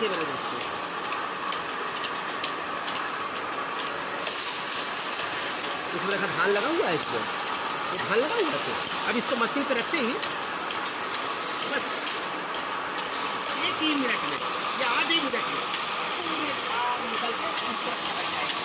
देखिए मेरे दोस्तों, इसमें रखा धान लगा हुआ है, इसमें ये धान लगा हुआ है। तो अब इसको मशीन पे रखते ही बस 1 ही मिनट में या आधे मिनट में पूरे धान निकल के इस तरफ चला जाएगा।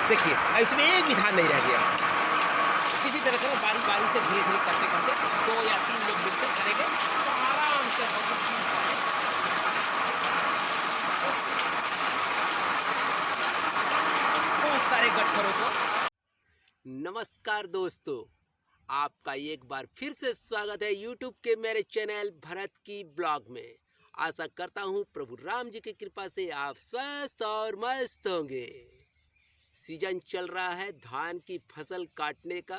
देखिए इसमें एक भी धान नहीं रह गया। किसी तरह से बारी बारी से धीरे धीरे करते करते 2 या 3 लोग मिलकर करेंगे तो आराम से बहुत सारे गट्ठरों को। नमस्कार दोस्तों, आपका एक बार फिर से स्वागत है यूट्यूब के मेरे चैनल भरत की ब्लॉग में। आशा करता हूँ प्रभु राम जी की कृपा से आप स्वस्थ और मस्त होंगे। सीजन चल रहा है धान की फसल काटने का,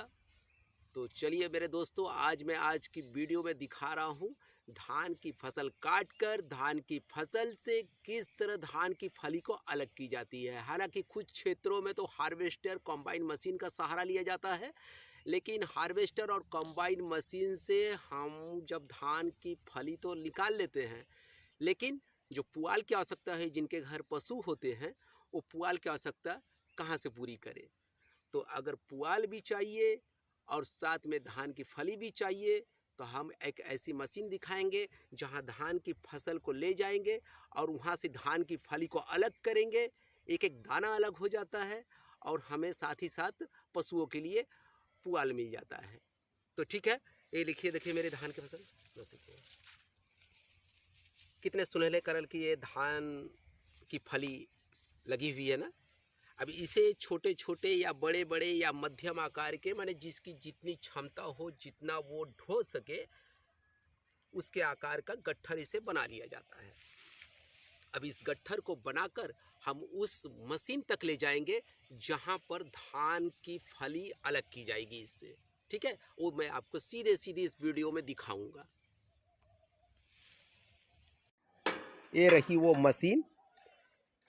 तो चलिए मेरे दोस्तों, आज की वीडियो में दिखा रहा हूँ धान की फसल काटकर धान की फसल से किस तरह धान की फली को अलग की जाती है। हालांकि कुछ क्षेत्रों में तो हार्वेस्टर कॉम्बाइन मशीन का सहारा लिया जाता है, लेकिन हार्वेस्टर और कॉम्बाइन मशीन से हम जब धान की फली तो निकाल लेते हैं, लेकिन जो पुआल की आवश्यकता है, जिनके घर पशु होते हैं, वो पुआल की आवश्यकता कहाँ से पूरी करें। तो अगर पुआल भी चाहिए और साथ में धान की फली भी चाहिए, तो हम एक ऐसी मशीन दिखाएंगे जहां धान की फसल को ले जाएंगे और वहां से धान की फली को अलग करेंगे। एक एक दाना अलग हो जाता है और हमें साथ ही साथ पशुओं के लिए पुआल मिल जाता है। तो ठीक है, ये लिखिए, देखिए मेरे धान की फसल बस देखिए कितने सुनहरे कलर की ये धान की फली लगी हुई है ना। अब इसे छोटे छोटे या बड़े बड़े या मध्यम आकार के, माने जिसकी जितनी क्षमता हो, जितना वो ढो सके, उसके आकार का गट्ठर इसे बना लिया जाता है। अब इस गट्ठर को बनाकर हम उस मशीन तक ले जाएंगे जहां पर धान की फली अलग की जाएगी इससे। ठीक है, वो मैं आपको सीधे सीधे इस वीडियो में दिखाऊंगा। ये रही वो मशीन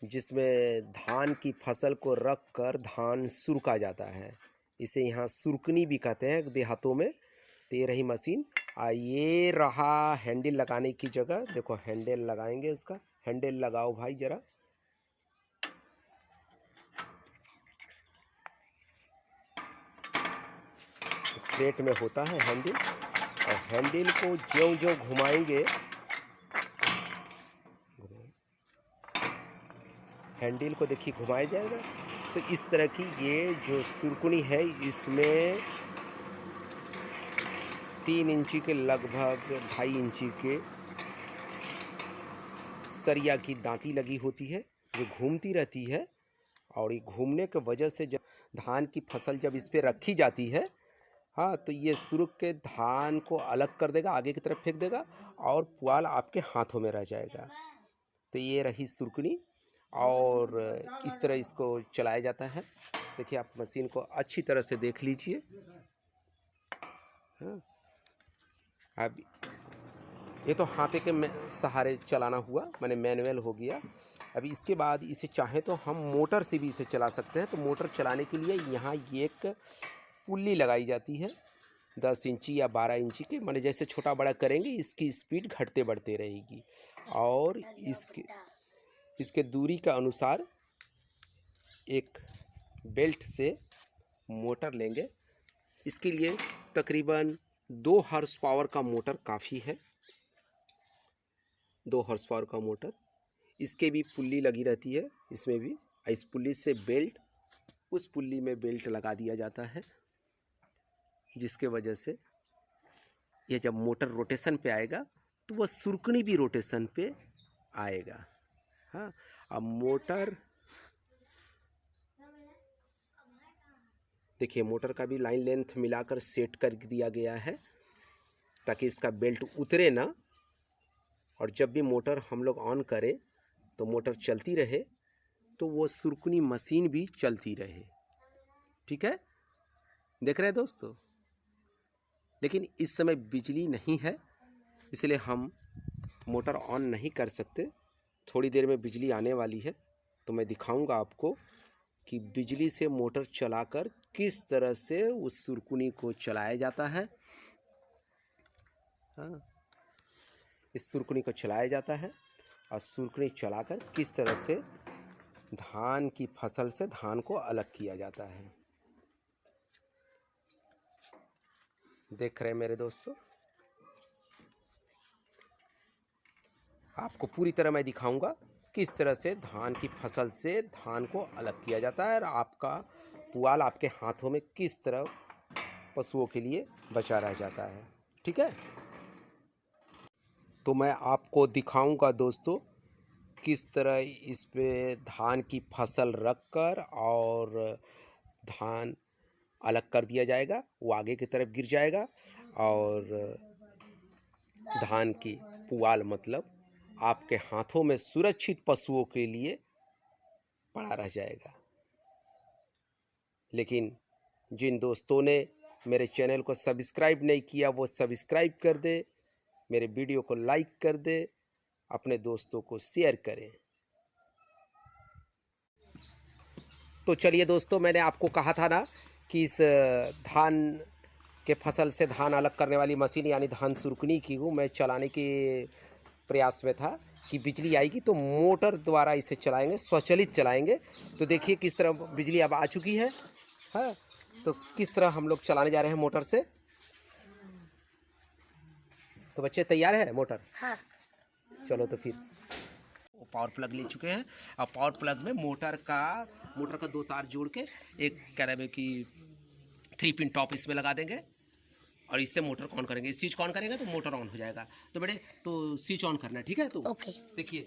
जिसमें धान की फसल को रख कर धान सुरका जाता है। इसे यहाँ सुरकनी भी कहते हैं देहातों में। तो ये रही मशीन। ये रहा हैंडल लगाने की जगह। देखो हैंडल लगाएंगे, इसका हैंडल लगाओ भाई जरा। प्लेट में होता है हैंडल, और हैंडल को ज्यों ज्यों घुमाएंगे, हैंडल को देखिए घुमाया जाएगा, तो इस तरह की ये जो सुरकुनी है, इसमें 3 इंची के लगभग 2.5 इंची के सरिया की दांती लगी होती है जो घूमती रहती है। और ये घूमने की वजह से जब धान की फसल जब इस पर रखी जाती है, हाँ, तो ये सुरुक के धान को अलग कर देगा, आगे की तरफ फेंक देगा और पुआल आपके हाथों में रह जाएगा। तो ये रही सुरकुनी, और इस तरह इसको चलाया जाता है। देखिए आप मशीन को अच्छी तरह से देख लीजिए। हाँ, अब ये तो हाथे के सहारे चलाना हुआ, माने मैनुअल हो गया। अभी इसके बाद इसे चाहें तो हम मोटर से भी इसे चला सकते हैं। तो मोटर चलाने के लिए यहाँ ये एक पुल्ली लगाई जाती है 10 इंची या 12 इंची के, माने जैसे छोटा बड़ा करेंगे इसकी स्पीड घटते बढ़ते रहेगी। और इसके दूरी का अनुसार एक बेल्ट से मोटर लेंगे। इसके लिए तकरीबन 2 हॉर्स पावर का मोटर काफ़ी है। 2 हॉर्स पावर का मोटर, इसके भी पुल्ली लगी रहती है इसमें भी। इस पुल्ली से बेल्ट, उस पुल्ली में बेल्ट लगा दिया जाता है, जिसके वजह से ये जब मोटर रोटेशन पे आएगा तो वह सुरकनी भी रोटेशन पे आएगा। हाँ, अब मोटर देखिए, मोटर का भी लाइन लेंथ मिलाकर सेट कर दिया गया है ताकि इसका बेल्ट उतरे ना, और जब भी मोटर हम लोग ऑन करें तो मोटर चलती रहे, तो वो सुरकुनी मशीन भी चलती रहे। ठीक है, देख रहे हैं दोस्तों। लेकिन इस समय बिजली नहीं है, इसलिए हम मोटर ऑन नहीं कर सकते। थोड़ी देर में बिजली आने वाली है तो मैं दिखाऊंगा आपको कि बिजली से मोटर चलाकर किस तरह से उस सुरकुनी को चलाया जाता है। हाँ, इस सुरकुनी को चलाया जाता है और सुरकुनी चलाकर किस तरह से धान की फसल से धान को अलग किया जाता है। देख रहे हैं मेरे दोस्तों, आपको पूरी तरह मैं दिखाऊंगा किस तरह से धान की फसल से धान को अलग किया जाता है और आपका पुआल आपके हाथों में किस तरह पशुओं के लिए बचा रह जाता है। ठीक है, तो मैं आपको दिखाऊंगा दोस्तों किस तरह इस पे धान की फसल रखकर और धान अलग कर दिया जाएगा। वो आगे की तरफ गिर जाएगा और धान की पुआल मतलब आपके हाथों में सुरक्षित पशुओं के लिए पड़ा रह जाएगा। लेकिन जिन दोस्तों ने मेरे चैनल को सब्सक्राइब नहीं किया वो सब्सक्राइब कर दे, मेरे वीडियो को लाइक कर दे, अपने दोस्तों को शेयर करें। तो चलिए दोस्तों, मैंने आपको कहा था ना कि इस धान के फसल से धान अलग करने वाली मशीन यानी धान सुरकुनी की वो मैं चलाने के प्रयास में था कि बिजली आएगी तो मोटर द्वारा इसे चलाएंगे, स्वचालित चलाएंगे। तो देखिए किस तरह बिजली अब आ चुकी है। हाँ, तो किस तरह हम लोग चलाने जा रहे हैं मोटर से। तो बच्चे तैयार है मोटर? हाँ। चलो तो फिर वो पावर प्लग ले चुके हैं। अब पावर प्लग में मोटर का 2 तार जोड़ के एक कह रहे हैं कि 3 पिन टॉप इसमें लगा देंगे और इससे मोटर को ऑन करेंगे। स्विच ऑन करेंगे तो मोटर ऑन हो जाएगा। तो बेटे तो स्विच ऑन करना है, ठीक है? तो ओके। देखिए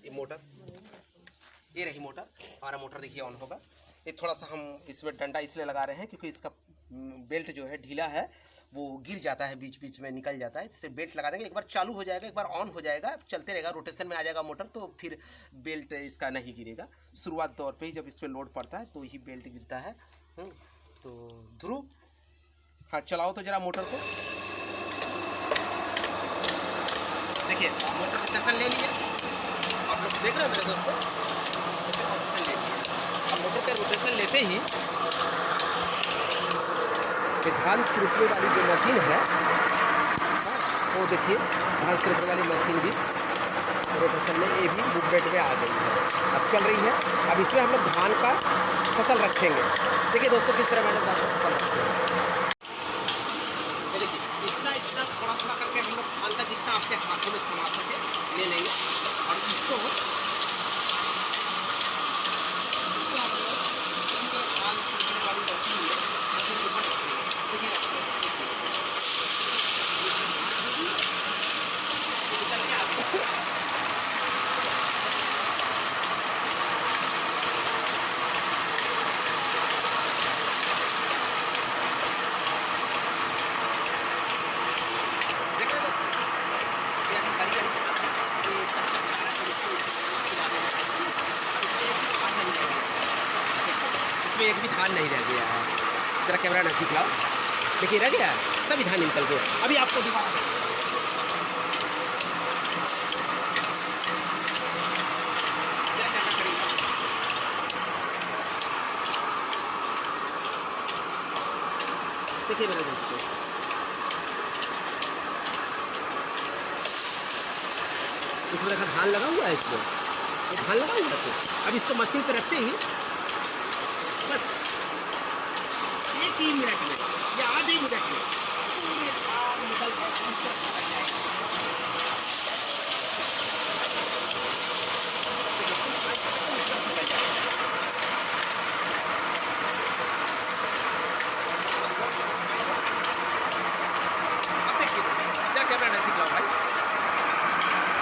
ये मोटर, ये रही मोटर, हमारा मोटर देखिए ऑन होगा। ये थोड़ा सा हम इसमें डंडा इसलिए लगा रहे हैं क्योंकि इसका बेल्ट जो है ढीला है, वो गिर जाता है, बीच बीच में निकल जाता है। इससे बेल्ट लगा देंगे, एक बार चालू हो जाएगा, एक बार ऑन हो जाएगा, चलते रहेगा, रोटेशन में आ जाएगा मोटर, तो फिर बेल्ट इसका नहीं गिरेगा। शुरुआत दौर पे ही जब इस पर लोड पड़ता है तो ही बेल्ट गिरता है। तो ध्रुव, हाँ चलाओ तो जरा मोटर को। देखिए मोटर रोटेशन ले लिए, आप लोग देख रहे हो मेरे दोस्तों, मोटर रोटेशन ले लिए। अब मोटर का रोटेशन लेते ही धान सुरकने वाली जो मशीन है, वो देखिए धान सुरकने वाली मशीन भी रोटेशन में, ये भी मूवमेंट में आ गई है, अब चल रही है। अब इसमें हम लोग धान का फसल रखेंगे। देखिए दोस्तों किस तरह मैंने धान का फसल रखते हैं। देखिए इतना थोड़ा थोड़ा करके हम लोग धान का जितना आपके हाथों में समा सके ले लेंगे और इसको धान सुरकने वाली मशीन में ऊपर रखेंगे। इसमें एक भी धान नहीं रह गया है। जरा कैमरा नजदीक लाओ, देखिए रह गया है, सभी धान निकल गए। अभी आपको दिखा, देखिए मेरे दोस्तों, इसमें देखा धान लगा हुआ है, इसमें ये धान लगा हुआ है। तो अब इसको मशीन पर रखते ही बस 1 ही मिनट में या आधे मिनट में पूरे धान निकल कर इस तरफ आ जाएगा।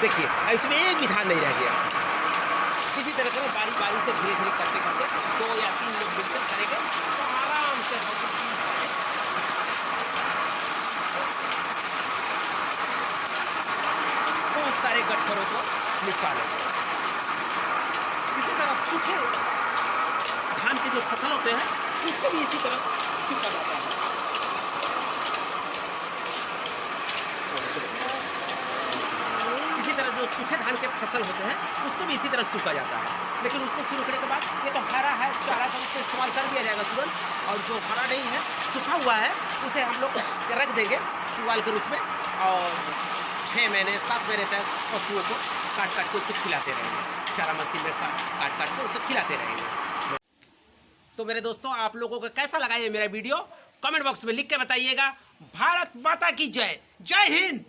देखिए इसमें एक भी धान नहीं रह गया। किसी तरह से बारी बारी से धीरे धीरे करते करते 2 या 3 लोग मिलकर करेंगे तो आराम से बहुत सारे गट्ठरों को निकालेंगे। इसी तरह सूखे धान के जो फसल होते हैं उसको भी इसी तरह सूखा जाता है। सूखे धान के फसल होते हैं उसको भी इसी तरह सूखा जाता है, लेकिन उसको सूखने के बाद ये तो हरा है चारा का उसको इस्तेमाल कर दिया जाएगा तुरंत, और जो हरा नहीं है सूखा हुआ है उसे हम लोग रख देंगे पुआल के रूप में, और 6 महीने 7 महीने तक पशुओं को काट काट के उसको खिलाते रहेंगे, चारा मशीन में काट काट के उसको खिलाते रहेंगे। तो मेरे दोस्तों, आप लोगों को कैसा लगा ये मेरा वीडियो कमेंट बॉक्स में लिख के बताइएगा। भारत माता की जय, जय हिंद।